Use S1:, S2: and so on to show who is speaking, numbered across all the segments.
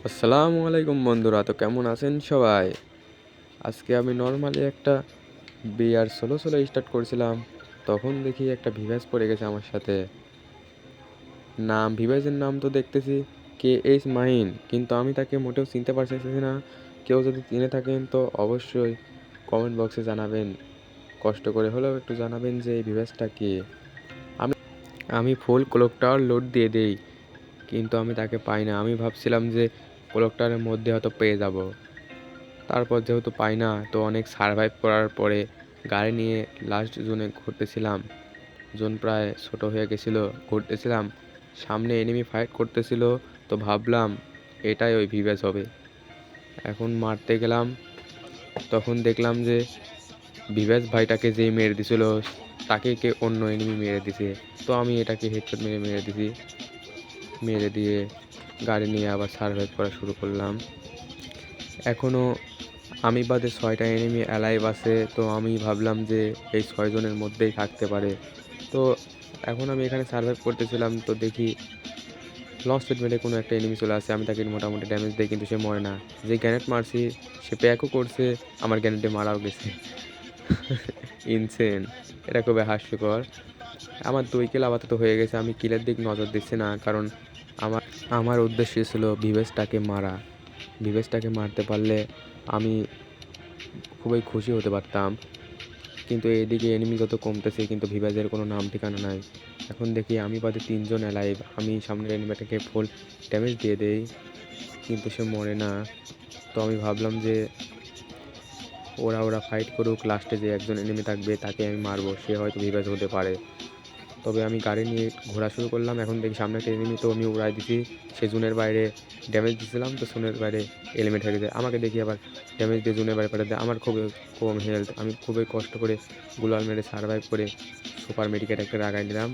S1: আসসালামু আলাইকুম বন্ধুরা, তো কেমন আছেন সবাই? আজকে আমি নর্মালি একটা বিয়ার সোলো স্টার্ট করছিলাম, তখন দেখি একটা ভিভাস পড়ে গেছে আমার সাথে। ভিভাসের নাম তো দেখতেছি KH মাহিন, কিন্তু আমি তাকে মোটেও চিনতে পারতেছি না। কেউ যদি চিনে থাকেন তো অবশ্যই কমেন্ট বক্সে জানাবেন, কষ্ট করে হলেও একটু জানাবেন যে এই ভিভাসটা কে। আমি আমি ফুল ক্লক টাওয়ার লোড দিয়ে দেই, কিন্তু আমি তাকে পাই না। আমি ভাবছিলাম যে ক্লক টাওয়ারের মধ্যে হয়তো পেয়ে যাব। তারপর যেহেতু পাই না, তো অনেক সারভাইভ করার পরে গাড়ি নিয়ে লাস্ট জোনে ঘুরতেছিলাম। জোন প্রায় ছোট হয়ে গেছিলো, ঘুরতেছিলাম, সামনে এনিমি ফাইট করতেছিল। তো ভাবলাম এটাই ওই ভিভ্যাস হবে। এখন মারতে গেলাম, তখন দেখলাম যে ভিভ্যাস ভাইটাকে যেই মেরে দিছিল তাকে কে অন্য এনিমি মেরে দিছে। তো আমি এটাকে হেডশট মেরে মেরে দিছি। মেরে দিয়ে গাড়ি নিয়ে আবার সারভাইভ করা শুরু করলাম। এখনও আমি বাদে 6টা এনিমি অ্যালাইভ আছে। তো আমি ভাবলাম যে এই 6 জনের মধ্যেই থাকতে পারে। তো এখন আমি এখানে সার্ভাইভ করতেছিলাম, তো দেখি লঞ্চ প্যাডে কোনো একটা এনিমি চলে আসে। আমি তাকে মোটামুটি ড্যামেজ দিই, কিন্তু সে মরে না। যে গ্রেনেড মারছি সে প্যাকও করছে, আমার গ্রেনেডে মারাও গেছে। ইনসেন, এটা খুবই হাস্যকর। আমার 2 কিল আপাতত হয়ে গেছে। আমি কিলের দিক নজর দিচ্ছি না, কারণ আমার আমার উদ্দেশ্য ছিল ভিভেসটাকে মারা। ভিভেসটাকে মারতে পারলে আমি খুবই খুশি হতে পারতাম। কিন্তু এদিকে এনিমি যত কমতেছে, কিন্তু ভিভাজের কোনো নাম ঠিকানা নাই। এখন দেখি আমি বাদে 3 জন অ্যালাইভ। আমি সামনের এনিমিটাকে ফুল ড্যামেজ দিয়ে দেই, কিন্তু সে মরে না। তো আমি ভাবলাম যে ওরা ফাইট করুক, লাস্টে যে একজন এনিমি থাকবে তাকে আমি মারবো, সে হয়তো ভিভাজ হতে পারে। তবে আমি গাড়ি নিয়ে ঘোরা শুরু করলাম। এখন দেখি সামনে একটা এনিমি, তো আমি উড়াই দিছি। সে জোনের বাইরে ড্যামেজ দিয়েছিলাম, তো জোনের বাইরে এলিমেন্ট হয়ে গেছে। আমাকে দেখি আবার ড্যামেজ দিয়ে জোনের বাইরে পাঠাতে। আমার খুবই কম হেলথ। আমি খুবই কষ্ট করে গুলাল মেরে সারভাইভ করে সুপার মেডিকেট একটা লাগাই নিলাম,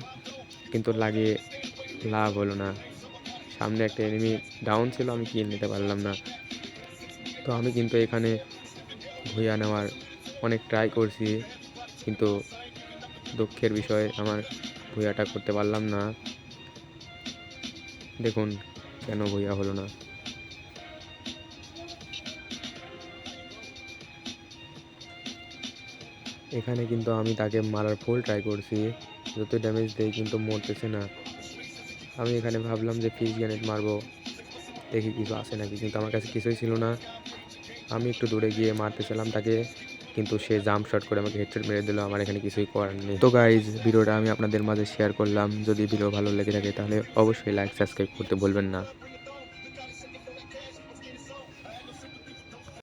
S1: কিন্তু লাগিয়ে লাভ হলো না। সামনে একটা এনিমি ডাউন ছিল, আমি কিল নিতে পারলাম না। তো আমি কিন্তু এখানে ভুইয়া নেওয়ার অনেক ট্রাই করছি, কিন্তু দুঃখের বিষয় আমার ভুইয়াটা করতে পারলাম না। দেখুন কেন ভুইয়া হলো না। এখানে কিন্তু আমি তাকে মারার ফুল ট্রাই করছি, যত ড্যামেজ দেই কিন্তু মরতেছে না। আমি এখানে ভাবলাম যে ফিস গ্রেনেড মারবো, দেখি কিছু আসে নাকি, কিন্তু আমার কাছে কিছুই ছিল না। আমি একটু দূরে গিয়ে মারতেছিলাম তাকে, কিন্তু সে জাম্প শট করে আমাকে হেডশট মেরে দিল। আমার এখানে কিছুই করার নেই। তো গাইজ, ভিডিওটা আমি আপনাদের মাঝে শেয়ার করলাম। যদি ভিডিও ভালো লেগে থাকে তাহলে অবশ্যই লাইক সাবস্ক্রাইব করতে ভুলবেন না।